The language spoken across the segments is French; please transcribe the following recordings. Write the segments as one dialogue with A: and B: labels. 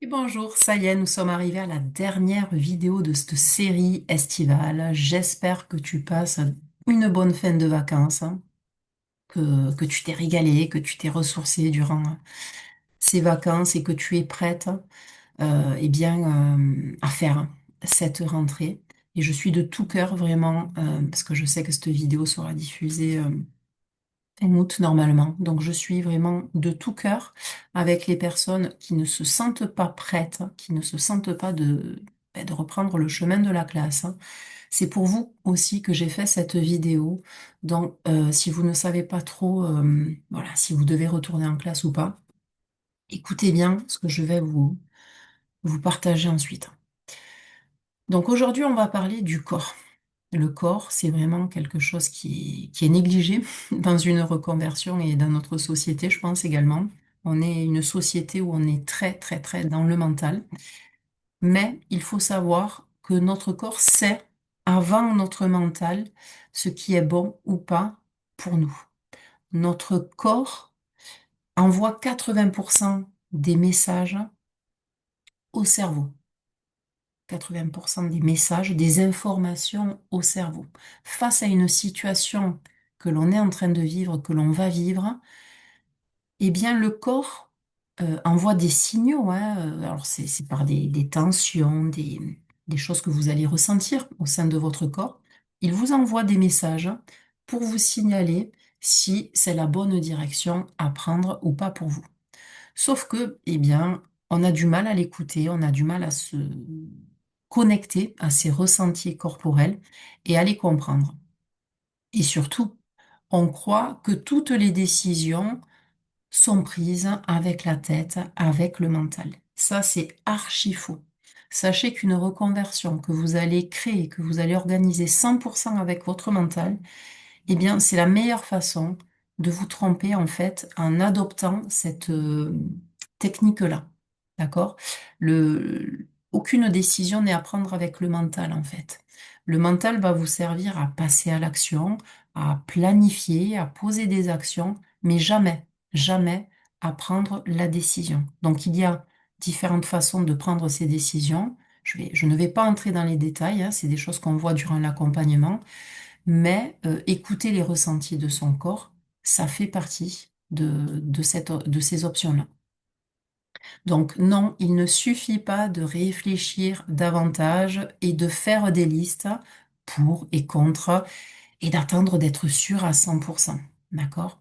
A: Et bonjour, ça y est, nous sommes arrivés à la dernière vidéo de cette série estivale. J'espère que tu passes une bonne fin de vacances, hein, que tu t'es régalé, que tu t'es ressourcé durant ces vacances et que tu es prête à faire cette rentrée. Et je suis de tout cœur vraiment, parce que je sais que cette vidéo sera diffusée en août normalement. Donc je suis vraiment de tout cœur avec les personnes qui ne se sentent pas prêtes, qui ne se sentent pas de reprendre le chemin de la classe, hein. C'est pour vous aussi que j'ai fait cette vidéo. Donc si vous ne savez pas trop voilà, si vous devez retourner en classe ou pas, écoutez bien ce que je vais vous partager ensuite. Donc aujourd'hui, on va parler du corps. Le corps, c'est vraiment quelque chose qui est négligé dans une reconversion et dans notre société, je pense également. On est une société où on est très, très, très dans le mental. Mais il faut savoir que notre corps sait, avant notre mental, ce qui est bon ou pas pour nous. Notre corps envoie 80% des messages au cerveau. 80% des messages, des informations au cerveau. Face à une situation que l'on est en train de vivre, que l'on va vivre, eh bien le corps envoie des signaux, hein, alors c'est par des tensions, des choses que vous allez ressentir au sein de votre corps. Il vous envoie des messages pour vous signaler si c'est la bonne direction à prendre ou pas pour vous. Sauf que, eh bien, on a du mal à l'écouter, on a du mal à se connecter à ses ressentis corporels et à les comprendre. Et surtout, on croit que toutes les décisions sont prises avec la tête, avec le mental. Ça, c'est archi faux. Sachez qu'une reconversion que vous allez créer, que vous allez organiser 100% avec votre mental, eh bien, c'est la meilleure façon de vous tromper en fait en adoptant cette technique-là. D'accord? Aucune décision n'est à prendre avec le mental en fait. Le mental va vous servir à passer à l'action, à planifier, à poser des actions, mais jamais, jamais à prendre la décision. Donc il y a différentes façons de prendre ces décisions. Je ne vais pas entrer dans les détails, hein, c'est des choses qu'on voit durant l'accompagnement, mais écouter les ressentis de son corps, ça fait partie de ces options-là. Donc non, il ne suffit pas de réfléchir davantage et de faire des listes pour et contre et d'attendre d'être sûr à 100%. D'accord?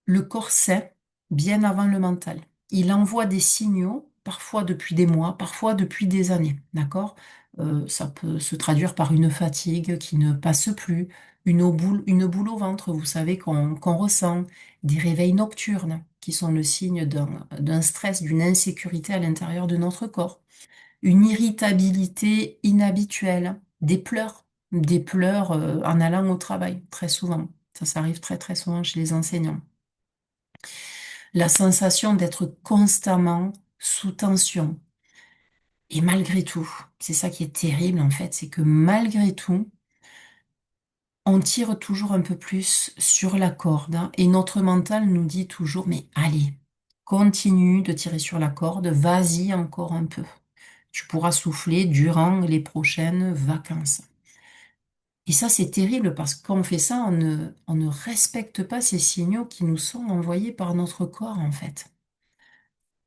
A: Le corps sait bien avant le mental. Il envoie des signaux, parfois depuis des mois, parfois depuis des années. D'accord? Ça peut se traduire par une fatigue qui ne passe plus, une boule au ventre, vous savez, qu'on ressent, des réveils nocturnes qui sont le signe d'un stress, d'une insécurité à l'intérieur de notre corps, une irritabilité inhabituelle, des pleurs en allant au travail, très souvent. Ça arrive très très souvent chez les enseignants. La sensation d'être constamment sous tension. Et malgré tout, c'est ça qui est terrible en fait, c'est que malgré tout, on tire toujours un peu plus sur la corde, hein, et notre mental nous dit toujours, mais allez, continue de tirer sur la corde, vas-y encore un peu. Tu pourras souffler durant les prochaines vacances. Et ça, c'est terrible parce que quand on fait ça, on ne respecte pas ces signaux qui nous sont envoyés par notre corps en fait.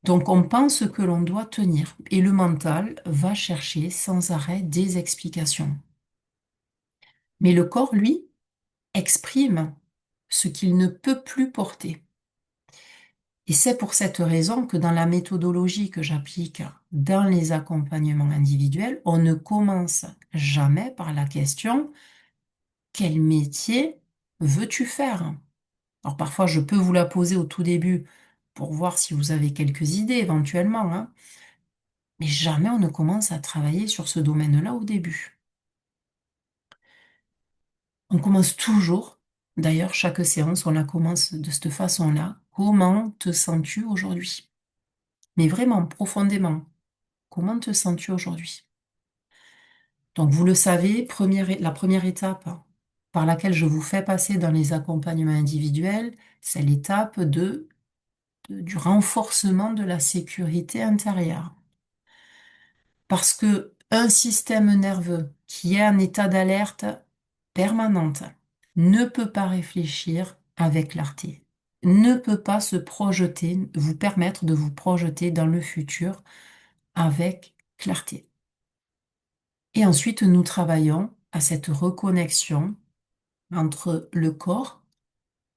A: Donc on pense que l'on doit tenir et le mental va chercher sans arrêt des explications. Mais le corps, lui, exprime ce qu'il ne peut plus porter. Et c'est pour cette raison que dans la méthodologie que j'applique dans les accompagnements individuels, on ne commence jamais par la question: quel métier veux-tu faire? Alors parfois je peux vous la poser au tout début pour voir si vous avez quelques idées éventuellement, hein. Mais jamais on ne commence à travailler sur ce domaine-là au début. On commence toujours, d'ailleurs, chaque séance, on la commence de cette façon-là. Comment te sens-tu aujourd'hui? Mais vraiment, profondément, comment te sens-tu aujourd'hui? Donc, vous le savez, la première étape par laquelle je vous fais passer dans les accompagnements individuels, c'est l'étape du renforcement de la sécurité intérieure. Parce que un système nerveux qui est en état d'alerte permanente ne peut pas réfléchir avec clarté, ne peut pas se projeter, vous permettre de vous projeter dans le futur avec clarté. Et ensuite, nous travaillons à cette reconnexion entre le corps,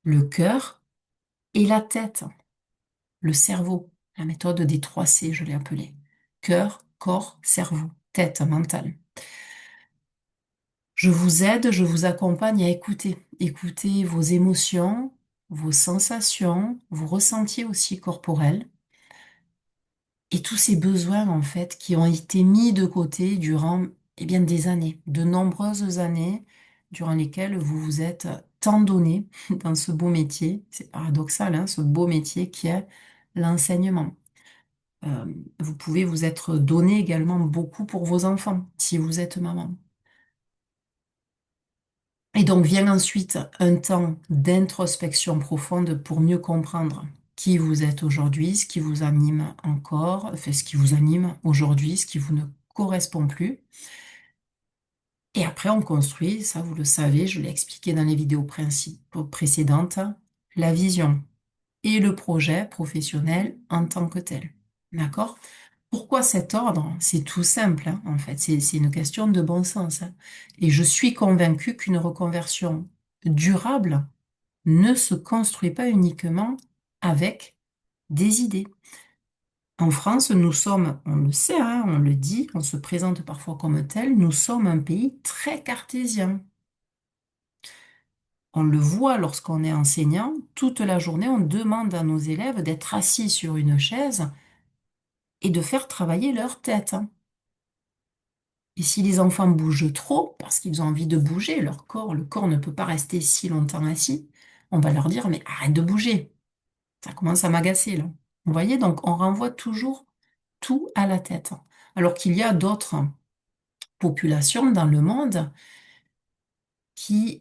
A: le cœur et la tête, le cerveau, la méthode des 3 C, je l'ai appelée. Cœur, corps, cerveau, tête, mental. Je vous aide, je vous accompagne à écouter. Écouter vos émotions, vos sensations, vos ressentis aussi corporels et tous ces besoins en fait qui ont été mis de côté durant bien des années, de nombreuses années durant lesquelles vous vous êtes tant donné dans ce beau métier. C'est paradoxal, hein, ce beau métier qui est l'enseignement. Euh, Vous pouvez vous être donné également beaucoup pour vos enfants si vous êtes maman. Et donc vient ensuite un temps d'introspection profonde pour mieux comprendre qui vous êtes aujourd'hui, ce qui vous anime encore, enfin, ce qui vous anime aujourd'hui, ce qui vous ne correspond plus. Et après, on construit, ça vous le savez, je l'ai expliqué dans les vidéos précédentes, la vision et le projet professionnel en tant que tel. D'accord? Pourquoi cet ordre? C'est tout simple, hein, en fait. C'est une question de bon sens, hein. Et je suis convaincue qu'une reconversion durable ne se construit pas uniquement avec des idées. En France, nous sommes, on le sait, hein, on le dit, on se présente parfois comme tel, nous sommes un pays très cartésien. On le voit lorsqu'on est enseignant, toute la journée, on demande à nos élèves d'être assis sur une chaise et de faire travailler leur tête, hein. Et si les enfants bougent trop, parce qu'ils ont envie de bouger, leur corps, le corps ne peut pas rester si longtemps assis, on va leur dire, mais arrête de bouger. Ça commence à m'agacer, là. Vous voyez, donc on renvoie toujours tout à la tête. Alors qu'il y a d'autres populations dans le monde qui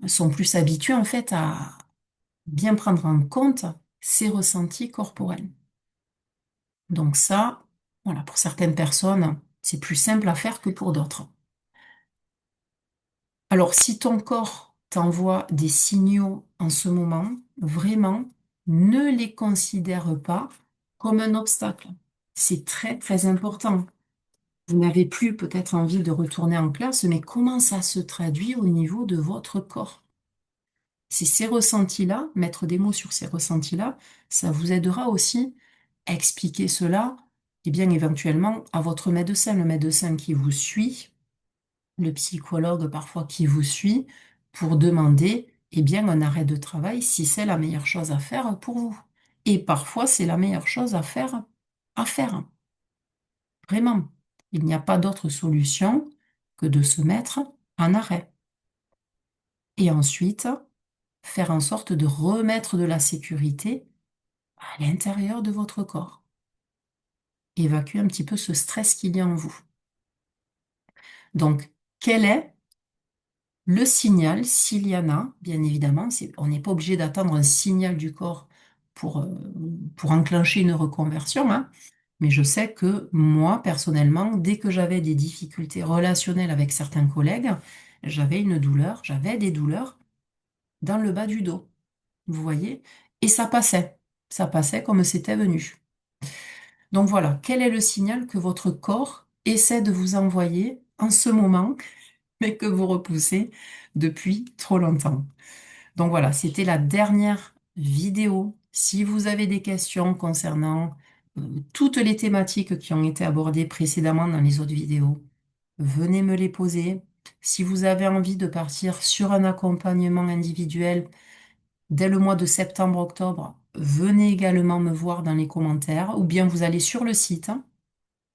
A: sont plus habituées, en fait, à bien prendre en compte ces ressentis corporels. Donc ça, voilà, pour certaines personnes, c'est plus simple à faire que pour d'autres. Alors, si ton corps t'envoie des signaux en ce moment, vraiment, ne les considère pas comme un obstacle. C'est très, très important. Vous n'avez plus peut-être envie de retourner en classe, mais comment ça se traduit au niveau de votre corps? C'est ces ressentis-là, mettre des mots sur ces ressentis-là, ça vous aidera aussi à expliquer cela, et bien éventuellement à votre médecin, le médecin qui vous suit, le psychologue parfois qui vous suit pour demander bien un arrêt de travail si c'est la meilleure chose à faire pour vous. Et parfois c'est la meilleure chose à faire. Vraiment. Il n'y a pas d'autre solution que de se mettre en arrêt. Et ensuite, faire en sorte de remettre de la sécurité à l'intérieur de votre corps. Évacuer un petit peu ce stress qu'il y a en vous. Donc, quel est le signal, s'il y en a, bien évidemment, on n'est pas obligé d'attendre un signal du corps pour, euh, pour enclencher une reconversion, hein. Mais je sais que moi, personnellement, dès que j'avais des difficultés relationnelles avec certains collègues, j'avais des douleurs dans le bas du dos, vous voyez, et ça passait. Ça passait comme c'était venu. Donc voilà, quel est le signal que votre corps essaie de vous envoyer en ce moment, mais que vous repoussez depuis trop longtemps? Donc voilà, c'était la dernière vidéo. Si vous avez des questions concernant toutes les thématiques qui ont été abordées précédemment dans les autres vidéos, venez me les poser. Si vous avez envie de partir sur un accompagnement individuel dès le mois de septembre-octobre, venez également me voir dans les commentaires ou bien vous allez sur le site, hein,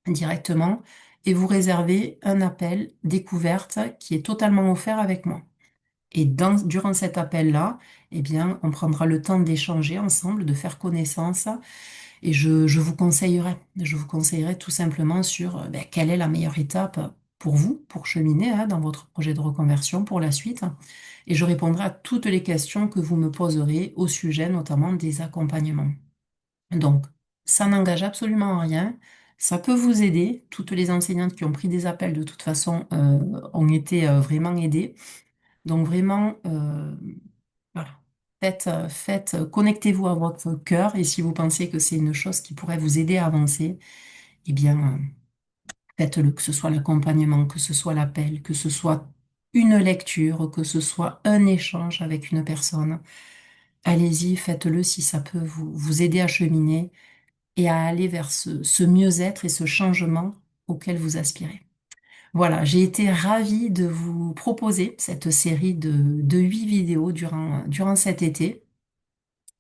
A: directement et vous réservez un appel découverte qui est totalement offert avec moi. Et durant cet appel-là, on prendra le temps d'échanger ensemble, de faire connaissance, et je vous conseillerai tout simplement sur quelle est la meilleure étape pour vous, pour cheminer, hein, dans votre projet de reconversion pour la suite. Et je répondrai à toutes les questions que vous me poserez au sujet notamment des accompagnements. Donc, ça n'engage absolument à rien. Ça peut vous aider. Toutes les enseignantes qui ont pris des appels, de toute façon, ont été vraiment aidées. Donc, vraiment, voilà. Connectez-vous à votre cœur et si vous pensez que c'est une chose qui pourrait vous aider à avancer, eh bien, faites-le, que ce soit l'accompagnement, que ce soit l'appel, que ce soit une lecture, que ce soit un échange avec une personne. Allez-y, faites-le si ça peut vous aider à cheminer et à aller vers ce mieux-être et ce changement auquel vous aspirez. Voilà, j'ai été ravie de vous proposer cette série de 8 vidéos durant cet été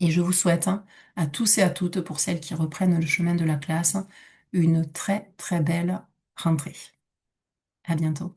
A: et je vous souhaite à tous et à toutes, pour celles qui reprennent le chemin de la classe, une très très belle rentrée. À bientôt.